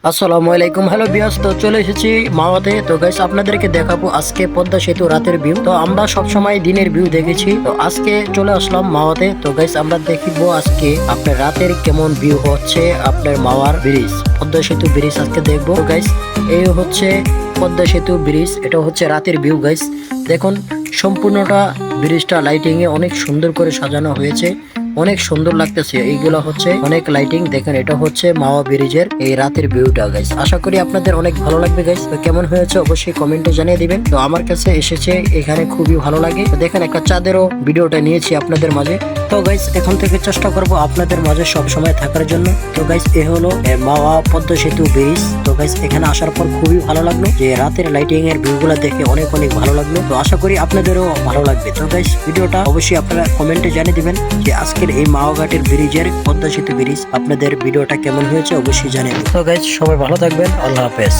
আসসালামু আলাইকুম, হ্যালো বিয়াস। তো চলে এসেছি মাওয়াতে। তো গাইস আপনাদেরকে দেখাবো আজকে পদ্মা সেতু রাতের ভিউ। তো আমরা সব সময় দিনের ভিউ দেখেছি, তো আজকে চলে আসলাম মাওয়াতে। তো গাইস আমরা দেখিবো আজকে আপনার রাতের কেমন ভিউ হচ্ছে আপনার মাওয়ার ব্রিজ, পদ্মা সেতু ব্রিজ আজকে দেখবো। তো গাইস এই হচ্ছে পদ্মা সেতু ব্রিজ, এটা হচ্ছে রাতের ভিউ গাইস। দেখুন সম্পূর্ণটা ব্রিজটা লাইটিং এ অনেক সুন্দর করে সাজানো হয়েছে, অনেক সুন্দর লাগতেছে। এইগুলা হচ্ছে অনেক লাইটিং, দেখেন এটা হচ্ছে মাওয়া ব্রিজের এই রাতের ভিউটা গাইস। আশা করি আপনাদের অনেক ভালো লাগবে গাইস। তো কেমন হয়েছে অবশ্যই কমেন্টে জানিয়ে দিবেন। তো আমার কাছে এসেছে এখানে খুবই ভালো লাগে। তো দেখেন একটা চাঁদেরও ভিডিওটা নিয়েছি আপনাদের মাঝে। তো গাইস এখন থেকে চেষ্টা করব আপনাদের মাঝে সব সময় থাকার জন্য। তো গাইস এ হলো মাওয়া পদ্মা সেতু ব্রিজ। তো গাইস এখানে আসার পর খুবই ভালো লাগলো, যে রাতের লাইটিং এর ভিউগুলো দেখে অনেক অনেক ভালো লাগলো। তো আশা করি আপনাদেরও ভালো লাগবে। তো গাইস ভিডিওটা অবশ্যই আপনারা কমেন্টে জানিয়ে দিবেন যে আজকের এই মাওয়াঘাটের ব্রিজের পদ্মা সেতু ব্রিজ আপনাদের ভিডিওটা কেমন হয়েছে অবশ্যই জানিয়ে দিন। তো গাইস সবাই ভালো থাকবেন, আল্লাহ হাফেজ।